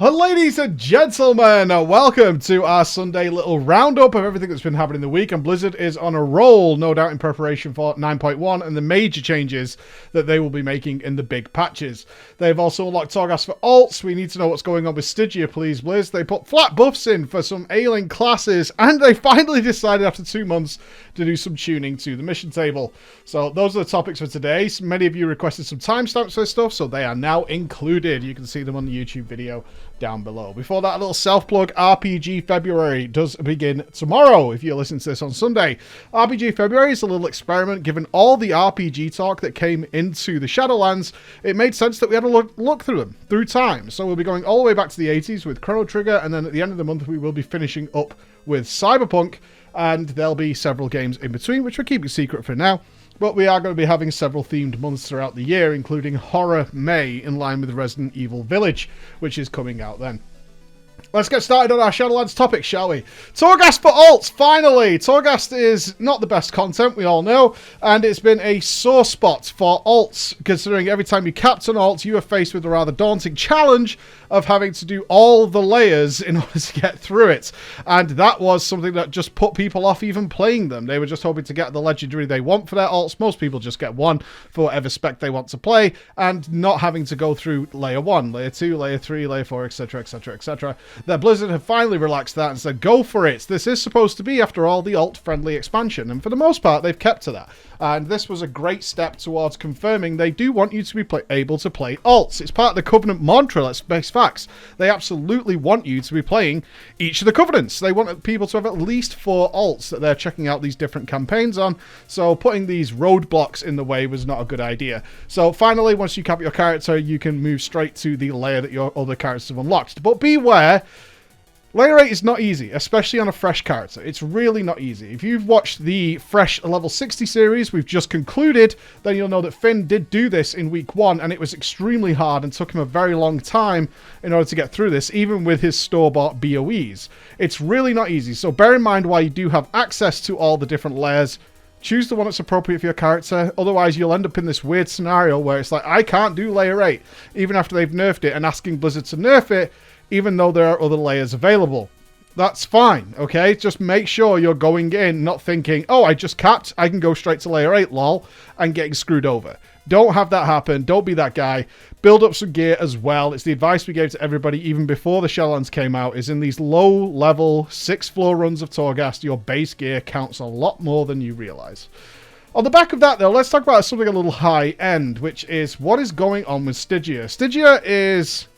Ladies and gentlemen, welcome to our Sunday little roundup of everything that's been happening in the week. And Blizzard is on a roll, no doubt in preparation for 9.1 and the major changes that they will be making in the big patches. They've also unlocked Torghast for alts. We need to know what's going on with Stygia, please, Blizz. They put flat buffs in for some ailing classes, and they finally decided after 2 months to do some tuning to the mission table. So those are the topics for today. Many of you requested some timestamps for this stuff, so they are now included. You can see them on the YouTube video down below. Before that, a little self-plug. RPG February does begin tomorrow if you're listening to this on Sunday. RPG February is a little experiment. Given all the RPG talk that came into the Shadowlands, it made sense that we had to look through them through time. So we'll be going all the way back to the 80s with Chrono Trigger, and then at the end of the month we will be finishing up with Cyberpunk, and there'll be several games in between, which we're keeping secret for now. But we are going to be having several themed months throughout the year, including Horror May, in line with Resident Evil Village, which is coming out then. Let's get started on our Shadowlands topic, shall we? Torghast for alts, finally! Torghast is not the best content, we all know, and it's been a sore spot for alts, considering every time you capped an alt, you are faced with a rather daunting challenge of having to do all the layers in order to get through it. And that was something that just put people off even playing them. They were just hoping to get the legendary they want for their alts. Most people just get one for whatever spec they want to play, and not having to go through layer 1, layer 2, layer 3, layer 4, etc, etc, etc. That Blizzard have finally relaxed that and said, go for it. This is supposed to be, after all, the alt-friendly expansion. And for the most part, they've kept to that. And this was a great step towards confirming they do want you to be able to play alts. It's part of the Covenant mantra, let's face facts. They absolutely want you to be playing each of the Covenants. They want people to have at least 4 alts that they're checking out these different campaigns on. So putting these roadblocks in the way was not a good idea. So finally, once you cap your character, you can move straight to the layer that your other characters have unlocked. But beware, layer 8 is not easy, especially on a fresh character. It's really not easy. If you've watched the fresh level 60 series we've just concluded, then you'll know that Finn did do this in week 1, and it was extremely hard and took him a very long time in order to get through this, even with his store-bought BOEs. It's really not easy, so bear in mind while you do have access to all the different layers, choose the one that's appropriate for your character. Otherwise, you'll end up in this weird scenario where it's like, I can't do layer 8, even after they've nerfed it, and asking Blizzard to nerf it, even though there are other layers available. That's fine, okay? Just make sure you're going in not thinking, oh, I just capped, I can go straight to layer 8, lol, and getting screwed over. Don't have that happen. Don't be that guy. Build up some gear as well. It's the advice we gave to everybody even before the Shadowlands came out, is in these low-level 6-floor runs of Torghast, your base gear counts a lot more than you realize. On the back of that, though, let's talk about something a little high-end, which is what is going on with Stygia. Stygia is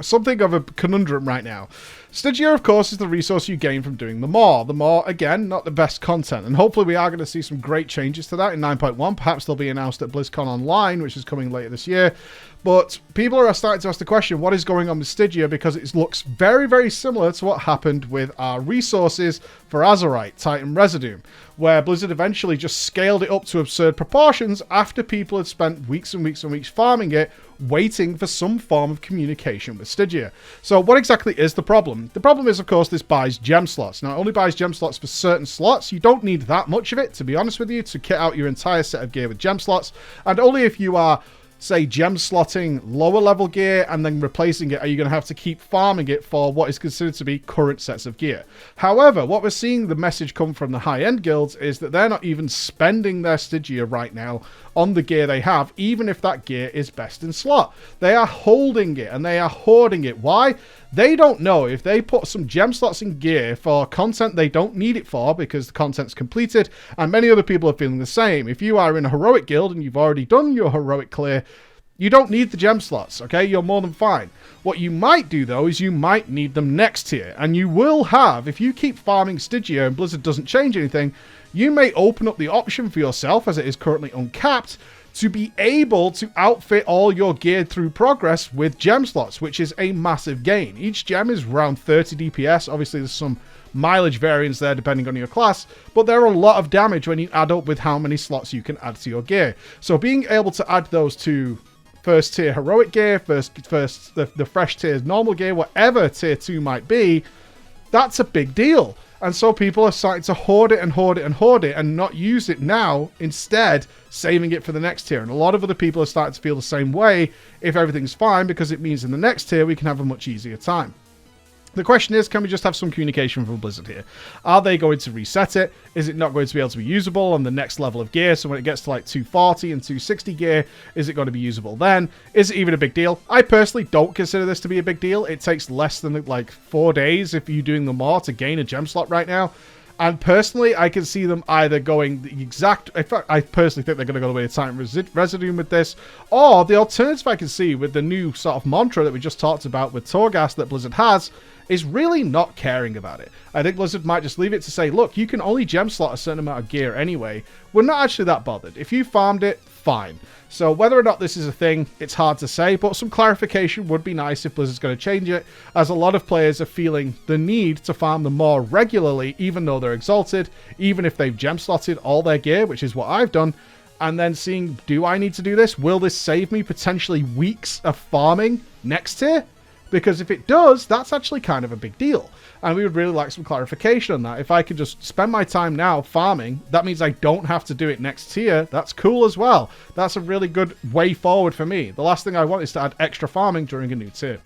something of a conundrum right now. Stygia, of course, is the resource you gain from doing the Maw. The Maw, again, not the best content, and hopefully we are going to see some great changes to that in 9.1. Perhaps they'll be announced at BlizzCon Online, which is coming later this year. But people are starting to ask the question, what is going on with Stygia? Because it looks very, very similar to what happened with our resources for Azerite, Titan Residuum, where Blizzard eventually just scaled it up to absurd proportions after people had spent weeks and weeks and weeks farming it, waiting for some form of communication with Stygia. So what exactly is the problem? The problem is, of course, this buys gem slots. Now, it only buys gem slots for certain slots. You don't need that much of it, to be honest with you, to kit out your entire set of gear with gem slots. And only if you are, say, gem slotting lower level gear and then replacing it, are you going to have to keep farming it for what is considered to be current sets of gear. However, what we're seeing the message come from the high-end guilds is that they're not even spending their Stygia right now on the gear they have, even if that gear is best in slot. They are holding it and they are hoarding it. Why? They don't know if they put some gem slots in gear for content they don't need it for because the content's completed, and many other people are feeling the same. If you are in a heroic guild and you've already done your heroic clear, you don't need the gem slots, okay? You're more than fine. What you might do, though, is you might need them next tier, and you will have, if you keep farming Stygia and Blizzard doesn't change anything, you may open up the option for yourself, as it is currently uncapped, to be able to outfit all your gear through progress with gem slots, which is a massive gain. Each gem is around 30 DPS. Obviously, there's some mileage variance there depending on your class, but there are a lot of damage when you add up with how many slots you can add to your gear. So being able to add those to first tier heroic gear, the fresh tier normal gear, whatever tier 2 might be, that's a big deal. And so people are starting to hoard it and hoard it and hoard it and not use it now, instead saving it for the next tier. And a lot of other people are starting to feel the same way if everything's fine, because it means in the next tier we can have a much easier time. The question is, can we just have some communication from Blizzard here? Are they going to reset it? Is it not going to be able to be usable on the next level of gear? So when it gets to like 240 and 260 gear, is it going to be usable then? Is it even a big deal? I personally don't consider this to be a big deal. It takes less than like 4 days if you're doing the more to gain a gem slot right now. And personally, I can see them either going the exact... In fact, I personally think they're going to go the way of Titan Residue with this. Or the alternative I can see with the new sort of mantra that we just talked about with Torghast that Blizzard has is really not caring about it. I think Blizzard might just leave it to say, look, you can only gem slot a certain amount of gear anyway. We're not actually that bothered. If you farmed it, fine. So whether or not this is a thing, it's hard to say, but some clarification would be nice if Blizzard's going to change it, as a lot of players are feeling the need to farm them more regularly, even though they're exalted, even if they've gem slotted all their gear, which is what I've done, and then seeing, do I need to do this? Will this save me potentially weeks of farming next tier? Because if it does, that's actually kind of a big deal. And we would really like some clarification on that. If I could just spend my time now farming, that means I don't have to do it next tier. That's cool as well. That's a really good way forward for me. The last thing I want is to add extra farming during a new tier.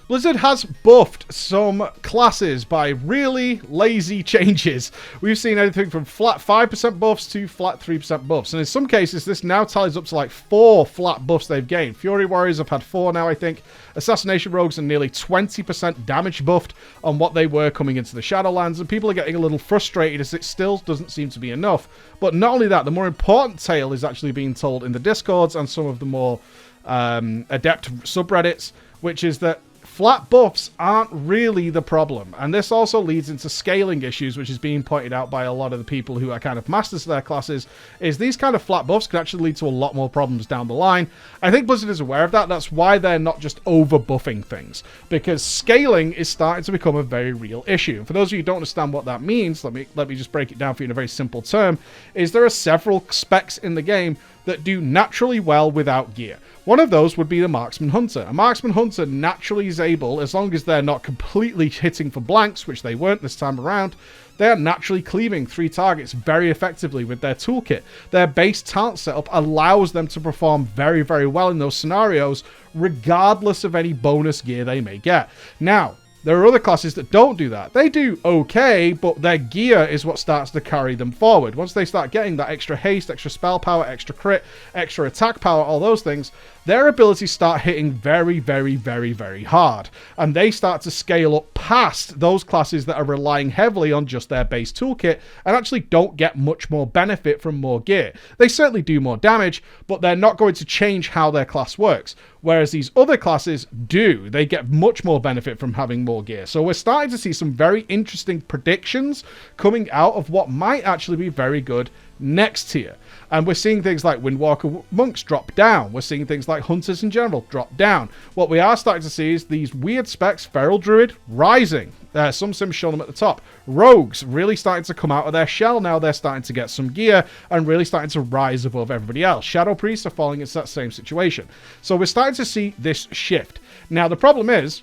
Blizzard has buffed some classes by really lazy changes. We've seen anything from flat 5% buffs to flat 3% buffs. And in some cases, this now tallies up to like 4 flat buffs they've gained. Fury Warriors have had 4 now, I think. Assassination Rogues are nearly 20% damage buffed on what they were coming into the Shadowlands. And people are getting a little frustrated as it still doesn't seem to be enough. But not only that, the more important tale is actually being told in the Discords and some of the more adept subreddits, which is that flat buffs aren't really the problem. And this also leads into scaling issues, which is being pointed out by a lot of the people who are kind of masters of their classes, is these kind of flat buffs can actually lead to a lot more problems down the line. I think Blizzard is aware of that. That's why they're not just over buffing things, because scaling is starting to become a very real issue. And for those of you who don't understand what that means, let me just break it down for you in a very simple term, is there are several specs in the game that do naturally well without gear. One of those would be the Marksman Hunter. A Marksman Hunter naturally is able, as long as they're not completely hitting for blanks, which they weren't this time around, they are naturally cleaving 3 targets very effectively with their toolkit. Their base talent setup allows them to perform very, very well in those scenarios, regardless of any bonus gear they may get. Now, there are other classes that don't do that. They do okay, but their gear is what starts to carry them forward. Once they start getting that extra haste, extra spell power, extra crit, extra attack power, all those things, their abilities start hitting very, very, very, very hard. And they start to scale up past those classes that are relying heavily on just their base toolkit and actually don't get much more benefit from more gear. They certainly do more damage, but they're not going to change how their class works. Whereas these other classes do. They get much more benefit from having more gear. So we're starting to see some very interesting predictions coming out of what might actually be very good next tier. And we're seeing things like Windwalker Monks drop down. We're seeing things like Hunters in general drop down. What we are starting to see is these weird specs, Feral Druid rising. Some sims show them at the top. Rogues really starting to come out of their shell now. They're starting to get some gear and really starting to rise above everybody else. Shadow Priests are falling into that same situation. So we're starting to see this shift. Now the problem is,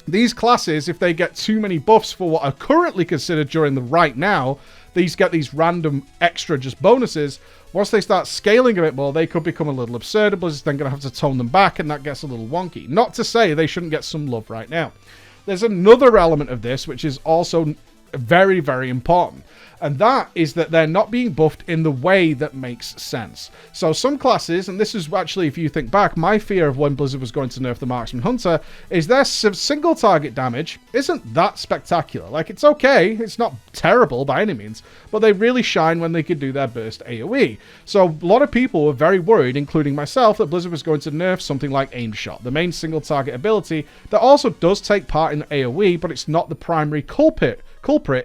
these classes, if they get too many buffs for what are currently considered during the right now, these get these random extra just bonuses. Once they start scaling a bit more, they could become a little absurd. Blizzard's then going to have to tone them back, and that gets a little wonky. Not to say they shouldn't get some love right now. There's another element of this, which is also very, very important. And that is that they're not being buffed in the way that makes sense. So some classes, and this is actually, if you think back, my fear of when Blizzard was going to nerf the Marksman Hunter, is their single target damage isn't that spectacular. Like, it's okay, it's not terrible by any means, but they really shine when they could do their burst AoE. So a lot of people were very worried, including myself, that Blizzard was going to nerf something like Aim Shot, the main single target ability that also does take part in AoE, but it's not the primary culprit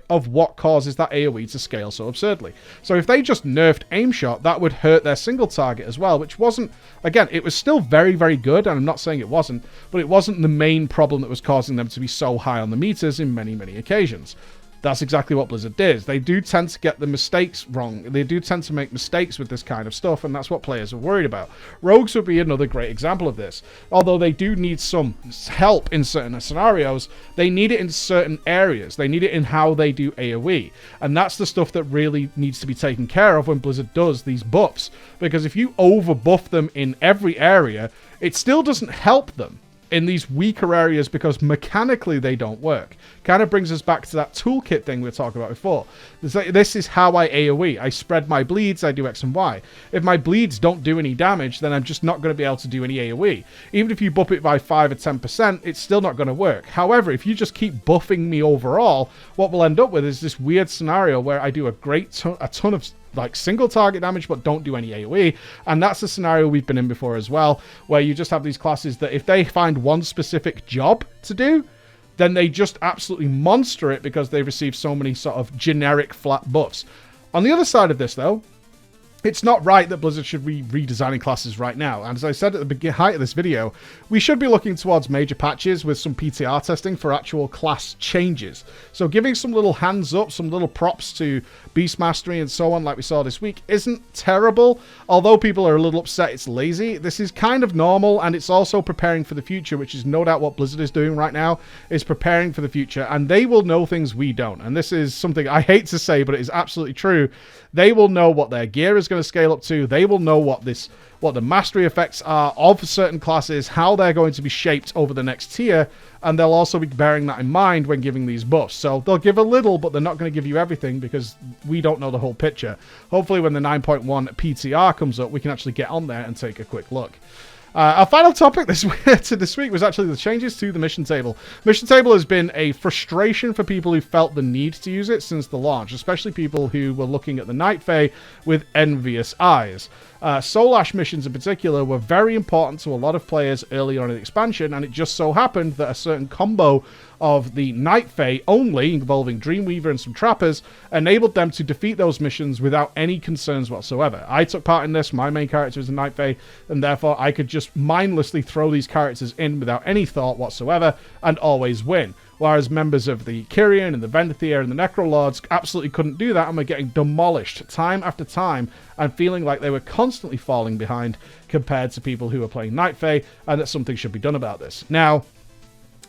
of what causes that AoE to scale so absurdly. So if they just nerfed Aim Shot, that would hurt their single target as well, which wasn't, again, it was still very, very good, and I'm not saying it wasn't, but it wasn't the main problem that was causing them to be so high on the meters in many, many occasions. That's exactly what Blizzard did. They do tend to get the mistakes wrong. They do tend to make mistakes with this kind of stuff, and that's what players are worried about. Rogues would be another great example of this. Although they do need some help in certain scenarios, they need it in certain areas. They need it in how they do AoE. And that's the stuff that really needs to be taken care of when Blizzard does these buffs. Because if you over-buff them in every area, it still doesn't help them in these weaker areas because mechanically they don't work. Kind of brings us back to that toolkit thing we were talking about before. This is how I AoE. I spread my bleeds, I do X and Y. If my bleeds don't do any damage, then I'm just not going to be able to do any AoE. Even if you buff it by 5 or 10%, it's still not going to work. However, if you just keep buffing me overall, what we'll end up with is this weird scenario where I do a ton of like single target damage but don't do any AoE, and that's a scenario we've been in before as well, where you just have these classes that if they find one specific job to do, then they just absolutely monster it because they've received so many sort of generic flat buffs. On the other side of this though, it's not right that Blizzard should be redesigning classes right now. And as I said at the height of this video, we should be looking towards major patches with some PTR testing for actual class changes. So giving some little hands up, some little props to Beast Mastery and so on like we saw this week isn't terrible. Although people are a little upset it's lazy, this is kind of normal, and it's also preparing for the future, which is no doubt what Blizzard is doing right now, is preparing for the future, and they will know things we don't. And this is something I hate to say, but it is absolutely true. They will know what their gear is going to scale up to. They will know what the mastery effects are of certain classes, how they're going to be shaped over the next tier, and they'll also be bearing that in mind when giving these buffs. So they'll give a little, but they're not going to give you everything because we don't know the whole picture. Hopefully when the 9.1 PTR comes up, we can actually get on there and take a quick look. Our final topic this week was actually the changes to the mission table. Mission table has been a frustration for people who felt the need to use it since the launch, especially people who were looking at the Night Fae with envious eyes. Soul Ash missions in particular were very important to a lot of players early on in the expansion, and it just so happened that a certain combo of the Night Fae only, involving Dreamweaver and some Trappers, enabled them to defeat those missions without any concerns whatsoever. I took part in this, my main character is a Night Fae, and therefore I could just mindlessly throw these characters in without any thought whatsoever and always win. Whereas members of the Kyrian and the Vendathir and the Necrolords absolutely couldn't do that and were getting demolished time after time and feeling like they were constantly falling behind compared to people who were playing Night Fae, and that something should be done about this. Now,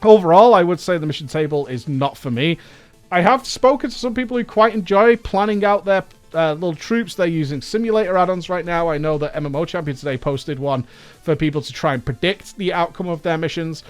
overall, I would say the mission table is not for me. I have spoken to some people who quite enjoy planning out their little troops. They're using simulator add-ons right now. I know that MMO Champion today posted one for people to try and predict the outcome of their missions.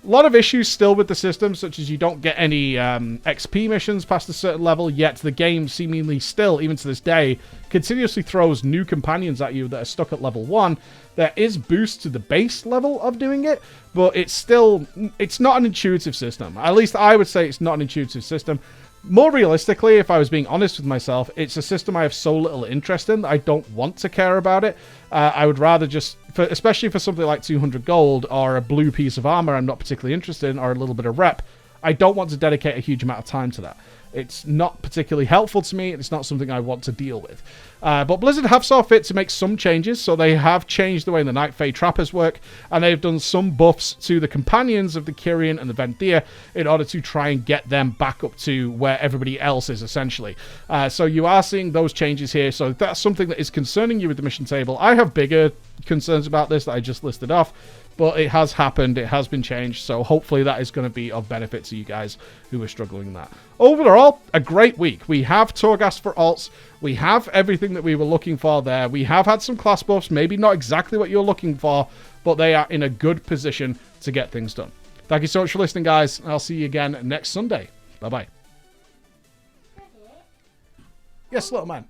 A lot of issues still with the system, such as you don't get any XP missions past a certain level, yet the game seemingly still, even to this day, continuously throws new companions at you that are stuck at level 1. There is boosts to the base level of doing it, but it's not an intuitive system. At least I would say it's not an intuitive system. More realistically, if I was being honest with myself, it's a system I have so little interest in that I don't want to care about it. I would rather just, especially for something like 200 gold or a blue piece of armor I'm not particularly interested in, or a little bit of rep, I don't want to dedicate a huge amount of time to that. It's not particularly helpful to me. It's not something I want to deal with. But Blizzard have saw fit to make some changes, so they have changed the way the Night Fae Trappers work, and they've done some buffs to the companions of the Kyrian and the Vendathir in order to try and get them back up to where everybody else is, essentially. So you are seeing those changes here, so that's something that is concerning you with the mission table. I have bigger concerns about this that I just listed off, but it has happened, it has been changed, so hopefully that is going to be of benefit to you guys who are struggling in that. Overall, a great week. We have Torghast for alts, we have everything that we were looking for there, we have had some class buffs, maybe not exactly what you're looking for, but they are in a good position to get things done. Thank you so much for listening, guys, and I'll see you again next Sunday. Bye-bye. Yes, little man.